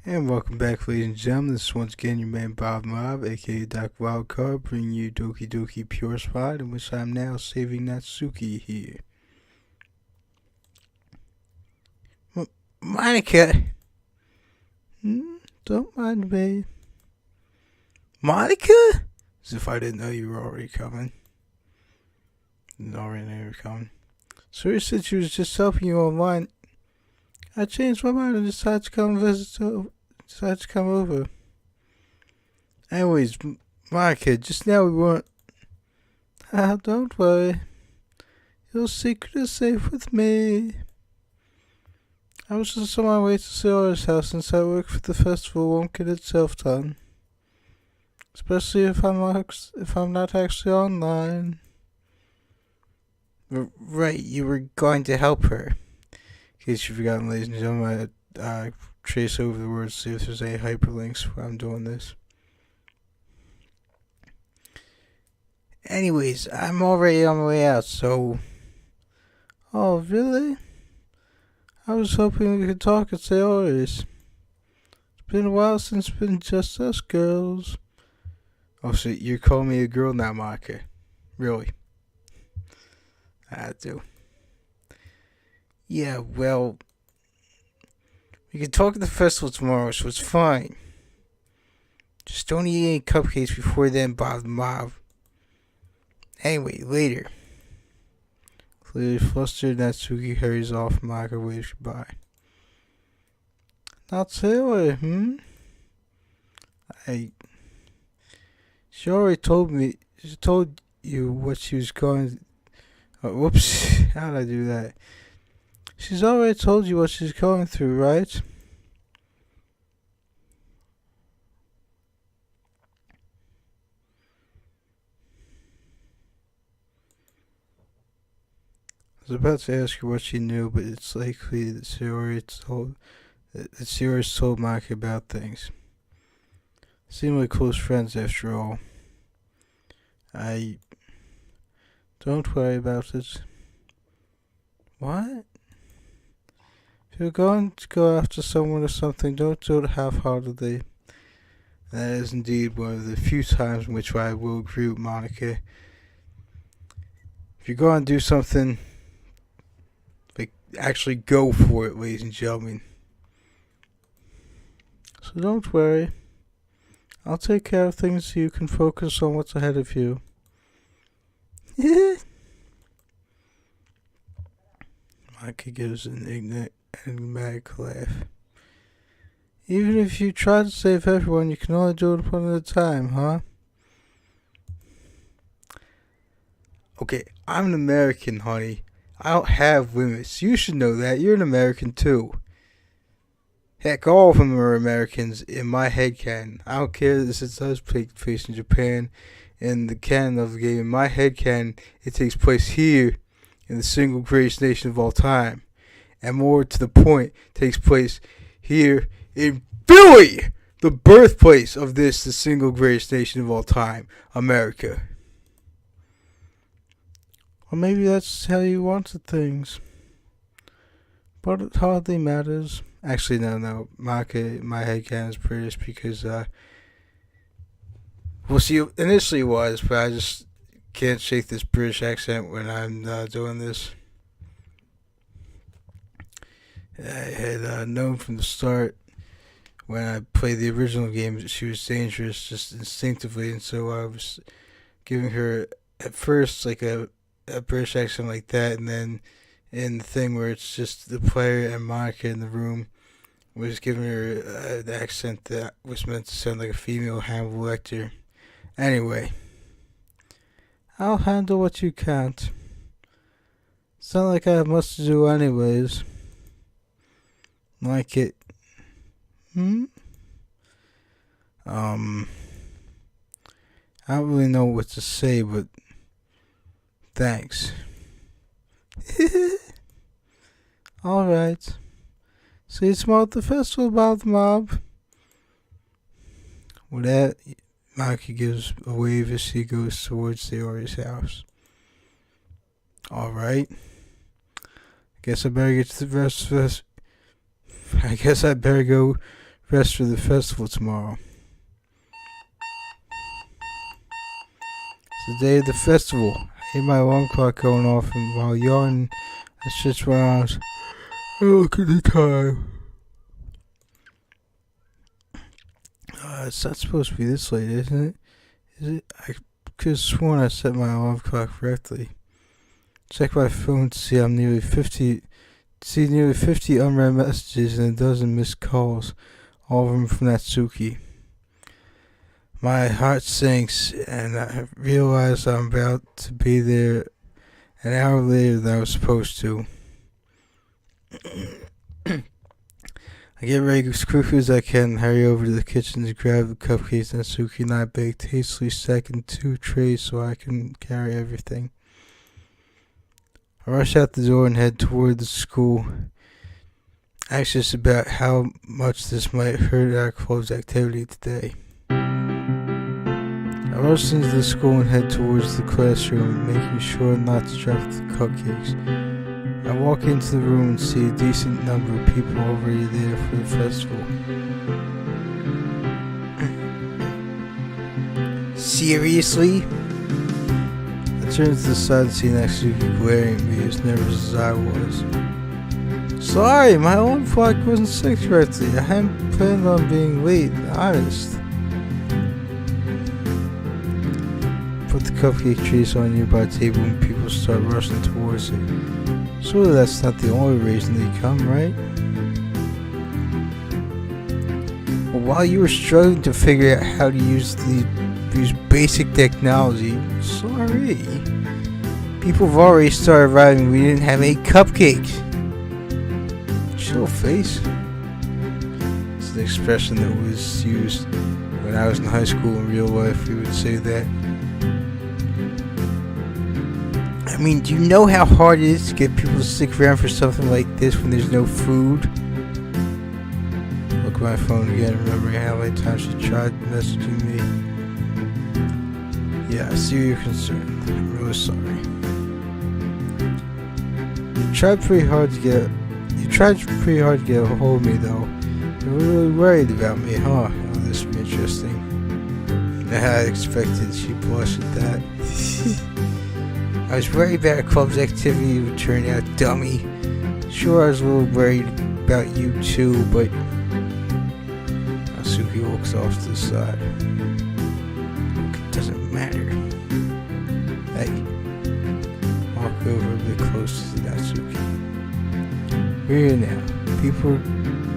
And welcome back, ladies and gentlemen. This is once again your man Bob Mob, aka Doc Wildcard, bringing you Doki Purist, in which I'm now saving Natsuki here. Monica! Don't mind me. Monica? As if I didn't know you were already coming. So since she was just helping you online, I changed my mind and decided to come over. Anyways, Monica, just now we weren't. Don't worry. Your secret is safe with me. I was just on my way to Sarah's house since I work for the festival won't get itself done. Especially if I'm not actually online. Right, you were going to help her. In case you've forgotten, ladies and gentlemen, I trace over the words to see if there's any hyperlinks while I'm doing this. Anyways, I'm already on my way out, so... Oh, really? I was hoping we could talk at Sayori's. It's been a while since it's been just us girls. Oh, so you're calling me a girl now, Maka? Really? I do. Yeah, well... We can talk at the festival tomorrow, so it's fine. Just don't eat any cupcakes before then, Bob the Mob. Anyway, later. Clearly flustered, Natsuki hurries off. Maka waves goodbye. Not Sayori, She already told me. She told you what she was going. Oh, whoops! How did I do that? She's already told you what she's going through, right? I was about to ask her what she knew, but it's likely that Sayori's told Maki about things. Seem like close friends after all. Don't worry about it. What? If you're going to go after someone or something, don't do it half-heartedly. That is indeed one of the few times in which I will agree with Monica. If you're going to do something, actually go for it, ladies and gentlemen. So don't worry. I'll take care of things so you can focus on what's ahead of you. Micah gives an enigmatic laugh. Even if you try to save everyone, you can only do it one at a time, huh? Okay, I'm an American, honey. I don't have limits. You should know that. You're an American too. Heck, all of them are Americans in my headcanon. I don't care that this does take place in Japan. In the canon of the game, in my headcanon, it takes place here in the single greatest nation of all time. And more to the point, takes place here in Philly, the birthplace of the single greatest nation of all time, America. Or maybe that's how you wanted things. But it hardly matters. Actually, no. My headcanon is Purist because, well, see, initially it was, but I just can't shake this British accent when I'm doing this. I had known from the start when I played the original game that she was dangerous just instinctively, and so I was giving her, at first, like a British accent like that, and then in the thing where it's just the player and Monica in the room, was giving her an accent that was meant to sound like a female Hannibal Lecter. Anyway, I'll handle what you can't. It's not like I have much to do anyways. Like it. I don't really know what to say, but thanks. Alright. See you tomorrow at the festival, Bob the Mob. With that, Maki gives a wave as he goes towards Sayori's house. Alright. Guess I better get to the rest of us. I guess I better go rest for the festival tomorrow. It's the day of the festival. I hear my alarm clock going off, and while yawning, I stretch my arms. I look at the time. It's not supposed to be this late, isn't it? Is it? I could have sworn I set my alarm clock correctly. Check my phone to see nearly 50 unread messages and a dozen missed calls, all of them from Natsuki. My heart sinks, and I realize I'm about to be there an hour later than I was supposed to. I get ready as quickly as I can, hurry over to the kitchen to grab the cupcakes Natsuki and I baked, hastily stacking 2 trays so I can carry everything. I rush out the door and head toward the school, anxious about how much this might hurt our club's activity today. I rush into the school and head towards the classroom, making sure not to drop the cupcakes. I walk into the room and see a decent number of people already there for the festival. Seriously? I turn to the side and see Natsuki glaring at me as nervous as I was. Sorry, my alarm clock wasn't set correctly. I hadn't planned on being late, honest. Put the cupcake trays on a nearby table and people start rushing towards it. Surely that's not the only reason they come, right? Well, while you were struggling to figure out how to use basic technology, sorry. People have already started arriving. We didn't have any cupcakes. Chill, face. It's an expression that was used when I was in high school. In real life, we would say that. I mean, do you know how hard it is to get people to stick around for something like this when there's no food? Look at my phone again, remembering how many times she tried messaging me. Yeah, I see you're concerned. I'm really sorry. You tried pretty hard to get a hold of me, though. You were really worried about me, huh? Oh, this would be interesting. I expected she blushed at that. I was worried about our club's activity would turn out dummy. Sure, I was a little worried about you too, but Natsuki looks off to the side. It doesn't matter. Hey, walk over a bit closer to Natsuki. We're here now. People are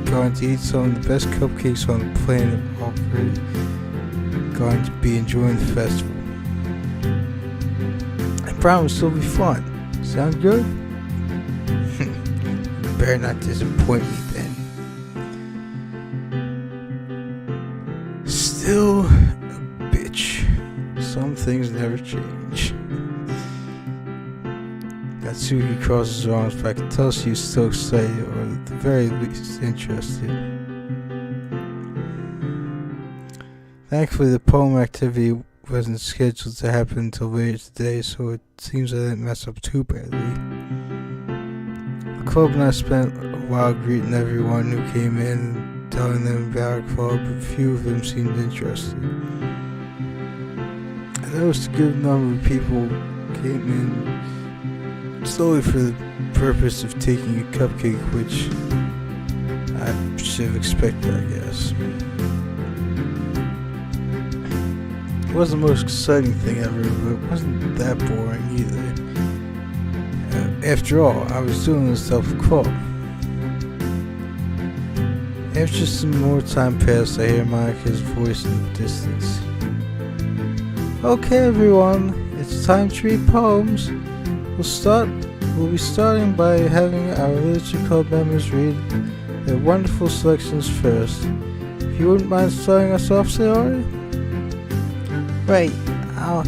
going to eat some of the best cupcakes on the planet, already going to be enjoying the festival. I promise it'll be fun. Sound good? You better not disappoint me then. Still a bitch. Some things never change. Natsuki crosses her arms, but I can tell she's still excited, or at the very least interested. Thankfully, the poem activity wasn't scheduled to happen until later today, so it seems I didn't mess up too badly. The club and I spent a while greeting everyone who came in and telling them about our club, but few of them seemed interested. I noticed a good number of people came in solely for the purpose of taking a cupcake, which I should have expected, I guess. It wasn't the most exciting thing ever, but it wasn't that boring either. After all, I was doing this stuff with club. After some more time passed, I hear Monica's voice in the distance. Okay, everyone, it's time to read poems. We'll be starting by having our literature club members read their wonderful selections first. If you wouldn't mind starting us off, Sayori? Right, I'll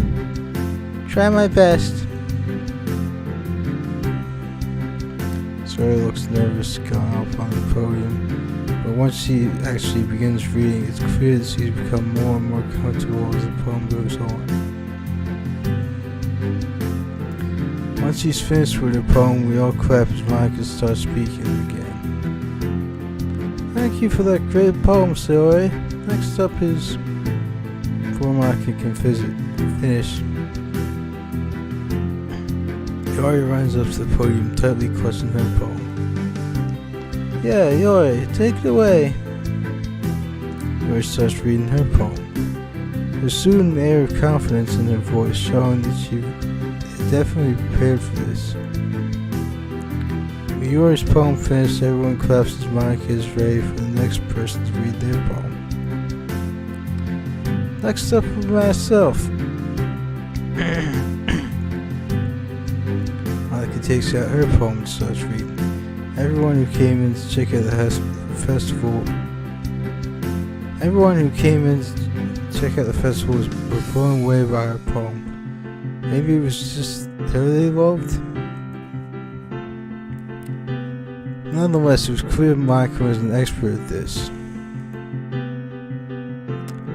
try my best. Sayori looks nervous going up on the podium, but once she actually begins reading, it's clear that she's become more and more comfortable as the poem goes on. Once she's finished with her poem, we all clap as Monica starts speaking again. Thank you for that great poem, Sayori. Next up is... Before Maki can finish, Yori runs up to the podium, tightly clutching her poem. Yeah, Yori, take it away. Yori starts reading her poem. There's soon an air of confidence in her voice, showing that she is definitely prepared for this. When Yori's poem finished, everyone claps as Monica is ready for the next person to read their poem. Next up is myself. Monica takes out her poem and starts reading. Everyone who came in to check out the festival was blown away by her poem. Maybe it was just her they loved. Nonetheless, it was clear Monica was an expert at this.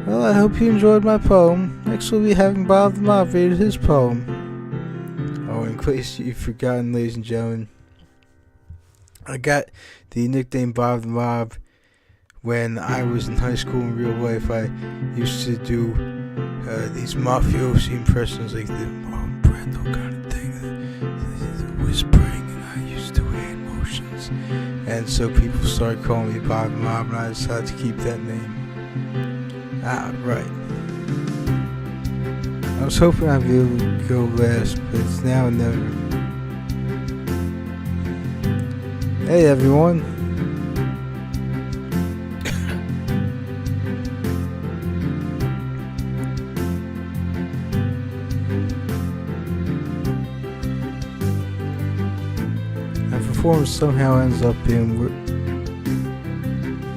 Well, I hope you enjoyed my poem. Next we'll be having Bob the Mob read his poem. Oh, in case you've forgotten, ladies and gentlemen, I got the nickname Bob the Mob when I was in high school. In real life, I used to do these mafiosi impressions, like the Marlon Brando kind of thing, the whispering, and I used to do hand motions. And so people started calling me Bob the Mob, and I decided to keep that name. Ah, right. I was hoping I'd be able to go last, but it's now or never. Hey everyone. My performance somehow ends up being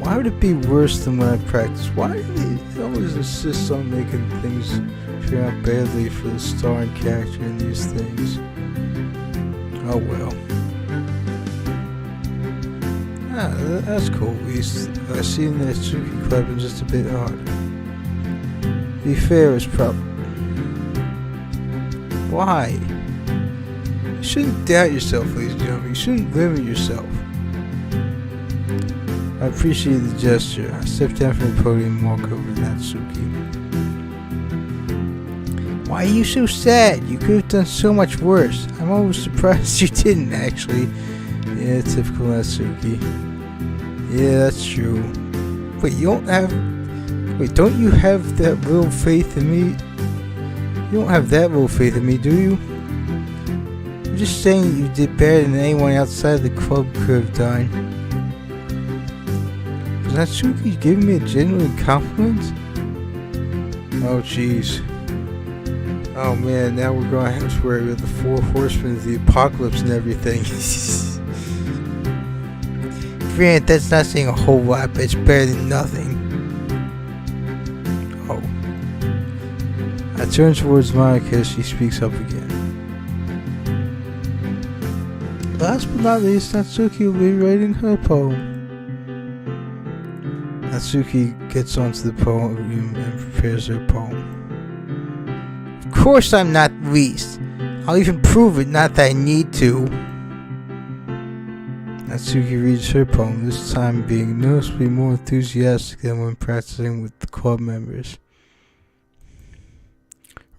why would it be worse than when I practice? Why do they always insist on making things turn out badly for the starring character in these things? Oh well. Ah, that's cool. At least I see Natsuki clapping just a bit harder. To be fair, it's probably... Why? You shouldn't doubt yourself, ladies and gentlemen. You shouldn't limit yourself. I appreciate the gesture. I step down from the podium and walk over to Natsuki. Why are you so sad? You could have done so much worse. I'm almost surprised you didn't, actually. Yeah, typical Natsuki. Yeah, that's true. Wait, don't you have that little faith in me? You don't have that little faith in me, do you? I'm just saying that you did better than anyone outside the club could have done. Was Natsuki giving me a genuine compliment? Oh, jeez. Oh, man, now we're going to have to worry about the 4 horsemen of the apocalypse and everything. Granted, that's not saying a whole lot, but it's better than nothing. Oh. I turn towards Monica as she speaks up again. Last but not least, Natsuki will be writing her poem. Natsuki gets onto the podium and prepares her poem. Of course I'm not least. I'll even prove it, not that I need to. Natsuki reads her poem, this time being noticeably more enthusiastic than when practicing with the club members.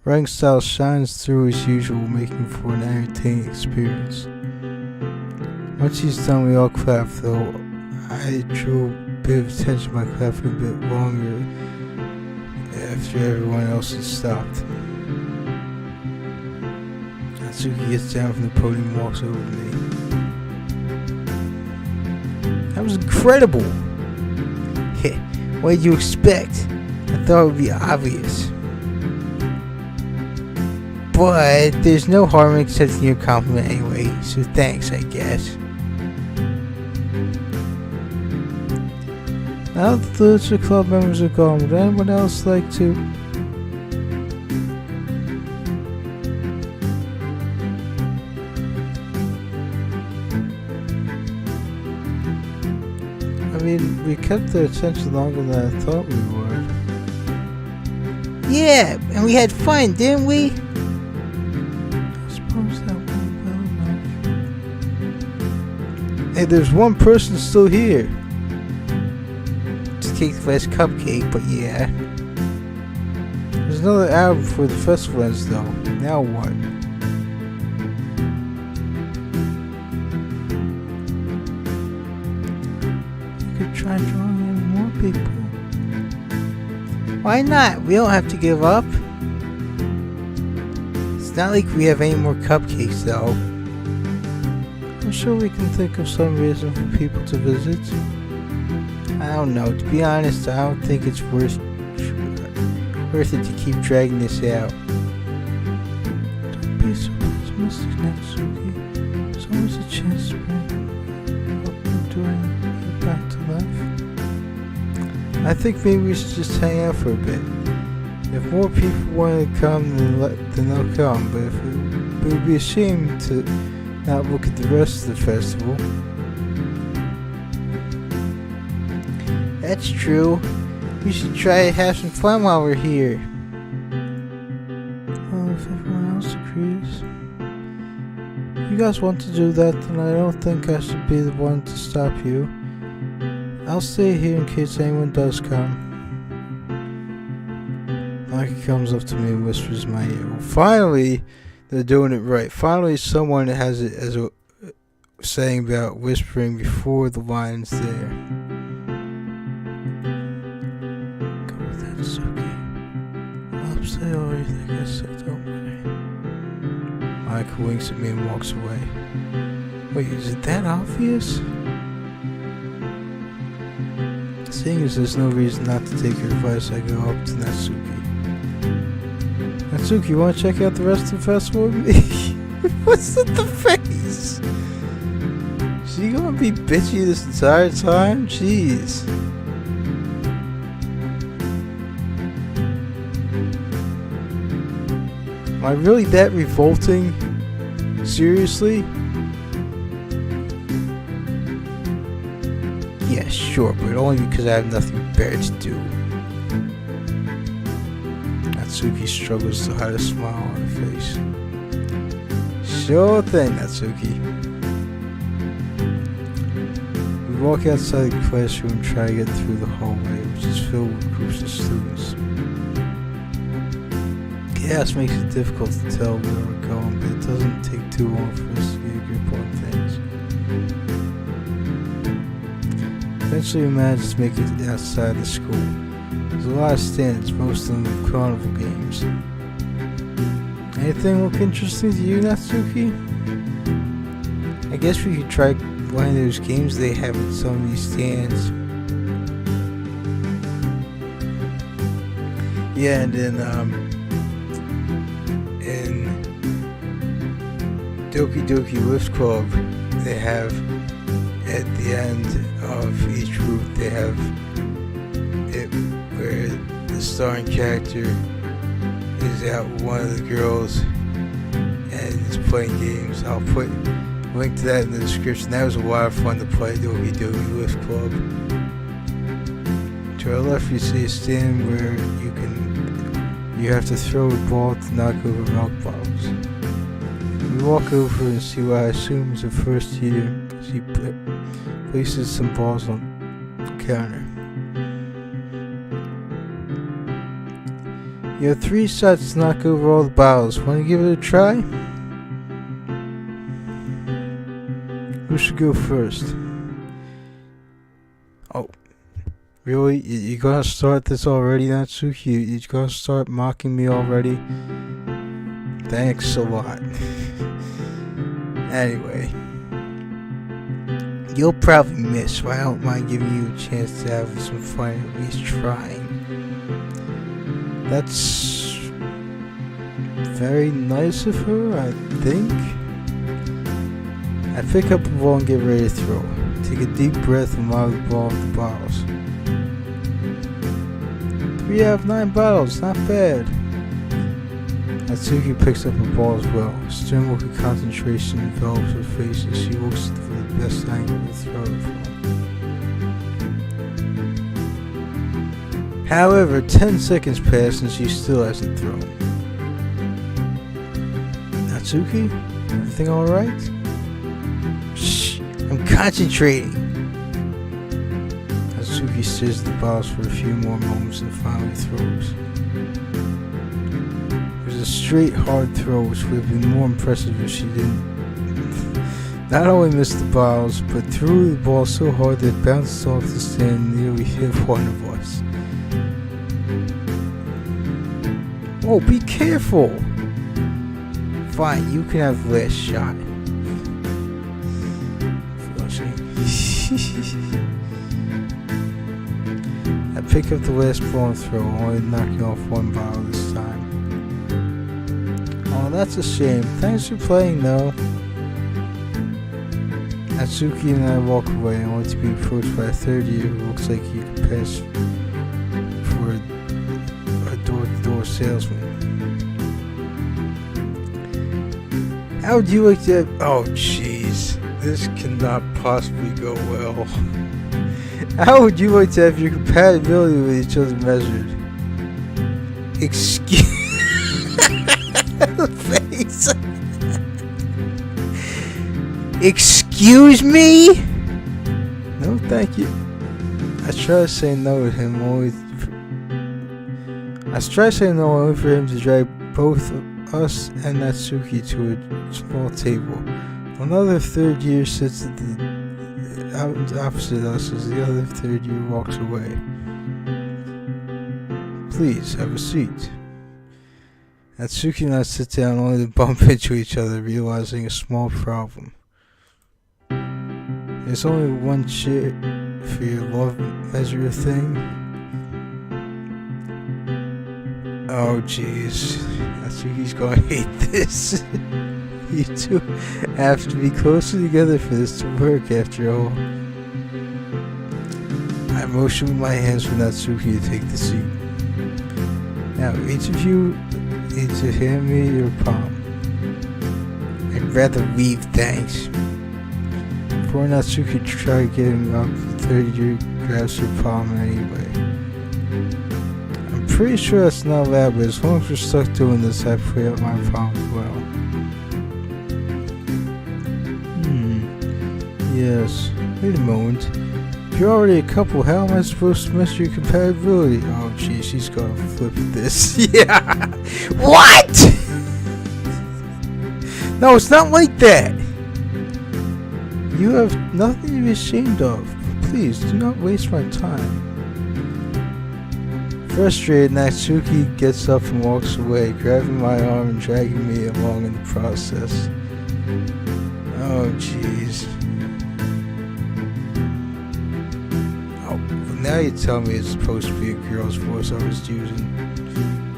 Writing style shines through as usual, making for an entertaining experience. Once she's done, we all clap, though I drew a bit of attention by clapping a bit longer after everyone else had stopped. Natsuki gets down from the podium and walks over to me. That was incredible! What did you expect? I thought it would be obvious. But there's no harm in accepting your compliment anyway, so thanks, I guess. Now that the Literature Club members are gone, would anyone else like to... I mean, we kept their attention longer than I thought we would. Yeah, and we had fun, didn't we? I suppose that went well enough. Hey, there's one person still here. cake the last cupcake, but yeah. There's another hour before the festival ends, though. Now what? You could try drawing in more people. Why not? We don't have to give up. It's not like we have any more cupcakes, though. I'm sure we can think of some reason for people to visit. I don't know. To be honest, I don't think it's worth it to keep dragging this out. Don't be so pessimistic, Natsuki. There's always a chance to help you doing you back to life. I think maybe we should just hang out for a bit. If more people want to come, then they'll come. But it would be a shame to not look at the rest of the festival. That's true. We should try to have some fun while we're here. Well, if everyone else agrees. If you guys want to do that, then I don't think I should be the one to stop you. I'll stay here in case anyone does come. Mike comes up to me and whispers in my ear. Well, finally, they're doing it right. Finally, someone has it as a saying about whispering before the line's there. It's okay. I'll say all you think I said, don't worry. Michael winks at me and walks away. Wait, is it that obvious? Seeing as there's no reason not to take her advice, I go up to Natsuki. Natsuki, you want to check out the rest of the festival with me? What's with the face? Is she gonna be bitchy this entire time? Jeez. Am I really that revolting? Seriously? Yeah, sure, but only because I have nothing better to do. Natsuki struggles to hide a smile on her face. Sure thing, Natsuki. We walk outside the classroom and try to get through the hallway, which is filled with groups of students. Chaos makes it difficult to tell where we're going, but it doesn't take too long for us to get a grip on things. Eventually we manage to make it outside the school. There's a lot of stands, most of them carnival games. Anything look interesting to you, Natsuki? I guess we could try one of those games they have at some of these stands. Yeah, and then in Doki Lift Club, they have at the end of each route they have it where the starring character is out with one of the girls and is playing games. I'll put a link to that in the description. That was a lot of fun to play Doki Lift Club. To our left you see a stand where you have to throw a ball to knock over milk bottles. We walk over and see what I assume is a first year as he places some balls on the counter. You have 3 shots to knock over all the bottles. Want to give it a try? Who should go first? Oh, really? You gonna start this already, Natsuki? You gonna start mocking me already? Thanks a lot. Anyway, you'll probably miss, so I don't mind giving you a chance to have some fun, at least trying. That's very nice of her, I think. I pick up a ball and get ready to throw. Take a deep breath and lob the ball at the bottles. 3 out of 9 bottles, not bad. Natsuki picks up a ball as well. A stern look of concentration envelops her face as she looks for the best angle to throw it from. However, 10 seconds pass and she still hasn't thrown. Natsuki? Everything alright? Shh! I'm concentrating! Natsuki stares at the bottles for a few more moments and finally throws. It was a straight, hard throw, which would have been more impressive if she didn't not only miss the bottles, but threw the ball so hard that it bounced off the stand and nearly hit one of us. Oh, be careful! Fine, you can have the last shot. I pick up the last ball and throw, only knocking off one bottle this time. Oh, that's a shame. Thanks for playing, though. Natsuki and I walk away, only to be approached by a third year who looks like he could pass for a door-to-door salesman. How would you like to... Oh, jeez. This cannot possibly go well. How would you like to have your compatibility with each other measured? Excuse... face. Excuse me? No, thank you. I try to say no to him only for him to drag both us and Natsuki to a small table. Another third year sits at the opposite us as the other third year walks away. Please, have a seat. Natsuki and I sit down only to bump into each other, realizing a small problem. There's only one chair for your love measure thing. Oh jeez, Natsuki's gonna hate this. You two have to be closer together for this to work after all. I motion with my hands for Natsuki to take the seat. Now each of you need to hand me your palm. I'd rather leave, thanks. Before Natsuki tried getting up, the third year grabs her palm anyway. I'm pretty sure that's not allowed, but as long as we're stuck doing this, I play up my palm as well. Yes. Wait a moment. If you're already a couple, how am I supposed to measure your compatibility? Oh jeez, she's gonna flip at this. Yeah! What?! No, it's not like that! You have nothing to be ashamed of. Please, do not waste my time. Frustrated, Natsuki gets up and walks away, grabbing my arm and dragging me along in the process. Oh, jeez. Oh, well now you tell me it's supposed to be a girl's voice I was using.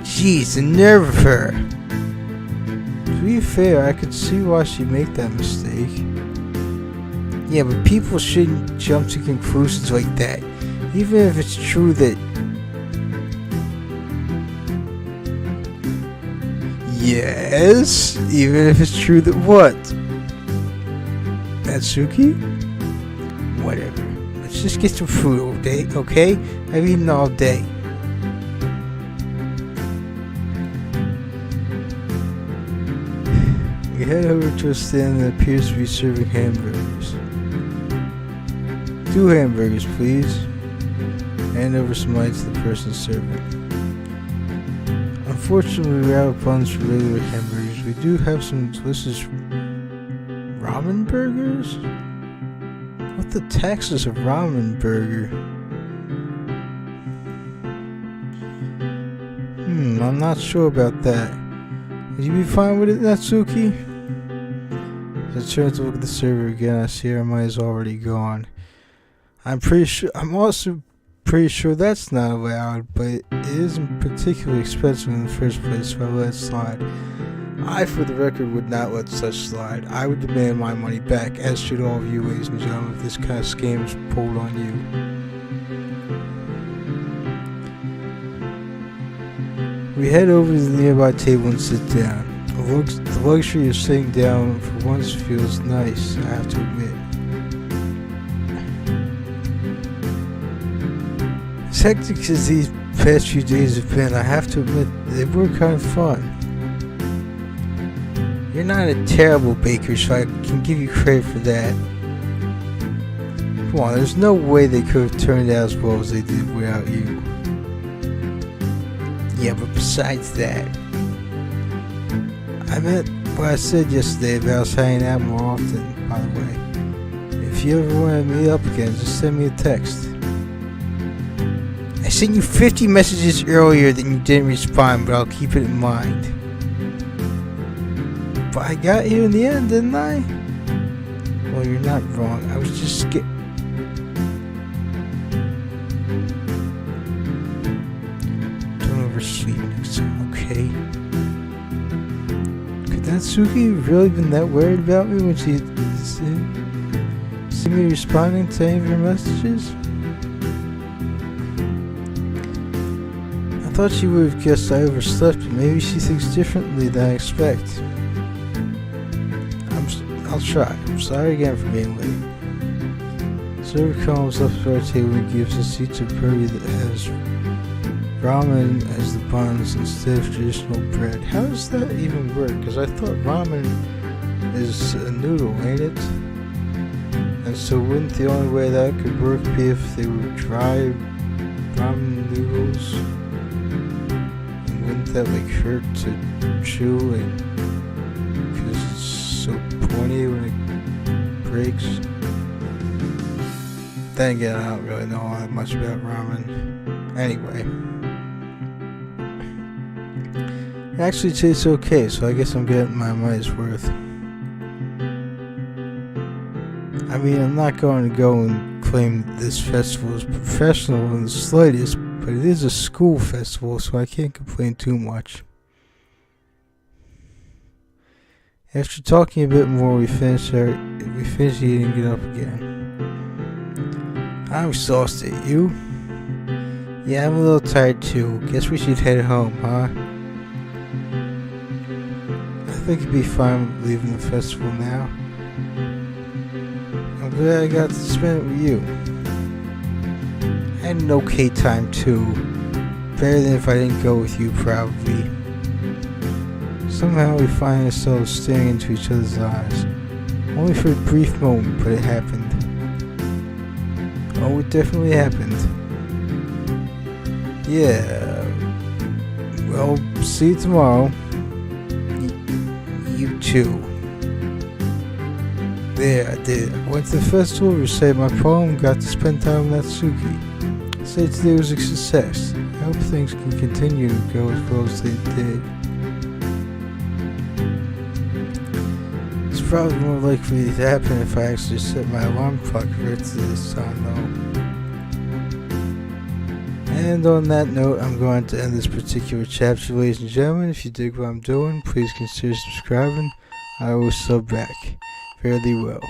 Jeez, the nerve of her! To be fair, I could see why she'd make that mistake. Yeah, but people shouldn't jump to conclusions like that, even if it's true that... Yes? Even if it's true that what? Natsuki? Whatever. Let's just get some food all day, okay? I've eaten all day. We head over to a stand that appears to be serving hamburgers. 2 hamburgers, please. Hand over some money to the person serving. Unfortunately, we're out of buns for regular hamburgers. We do have some delicious ramen burgers? What the tax is a ramen burger? I'm not sure about that. Would you be fine with it, Natsuki? As I turn to look at the server again, I see our money is already gone. I'm also pretty sure that's not allowed, but it isn't particularly expensive in the first place, so I let it slide. I, for the record, would not let such slide. I would demand my money back, as should all of you, ladies and gentlemen, if this kind of scam is pulled on you. We head over to the nearby table and sit down. The luxury of sitting down for once feels nice, I have to admit. As hectic as these past few days have been, I have to admit they were kind of fun. You're not a terrible baker, so I can give you credit for that. Come on, there's no way they could have turned out as well as they did without you. Yeah, but besides that, I meant what I said yesterday about us hanging out more often, by the way. If you ever want to meet up again, just send me a text. I sent you 50 messages earlier that you didn't respond, but I'll keep it in mind. But I got you in the end, didn't I? Well, you're not wrong. I was just scared. Don't oversleep next time, okay? Could Natsuki really been that worried about me when she see me responding to any of her messages? I thought she would have guessed I overslept, but maybe she thinks differently than I expect. I'll try. I'm sorry again for being late. Server comes up to our table and gives us each a burger that has ramen as the buns instead of traditional bread. How does that even work? Because I thought ramen is a noodle, ain't it? And so wouldn't the only way that could work be if they were dry ramen noodles? And wouldn't that like hurt to chew, like, because it's so pointy when it breaks? Then again, I don't really know all that much about ramen. Anyway, it actually tastes okay, so I guess I'm getting my money's worth. I mean, I'm not going to go and claim that this festival is professional in the slightest, but it is a school festival, so I can't complain too much. After talking a bit more, we finished eating and get up again. I'm exhausted. You? Yeah, I'm a little tired too. Guess we should head home, huh? I think it'd be fine leaving the festival now. I'm glad I got to spend it with you. I had an okay time too. Better than if I didn't go with you, probably. Somehow we find ourselves staring into each other's eyes. Only for a brief moment, but it happened. Oh, it definitely happened. Yeah. Well, see you tomorrow. You too. There, I did it. Went to the festival, recited my poem, got to spend time with Natsuki. I said today was a success. I hope things can continue to go as well as they did. It's probably more likely to happen if I actually set my alarm clock right to this time though. And on that note, I'm going to end this particular chapter, ladies and gentlemen. If you dig what I'm doing, please consider subscribing. I will sub back. Fairly well.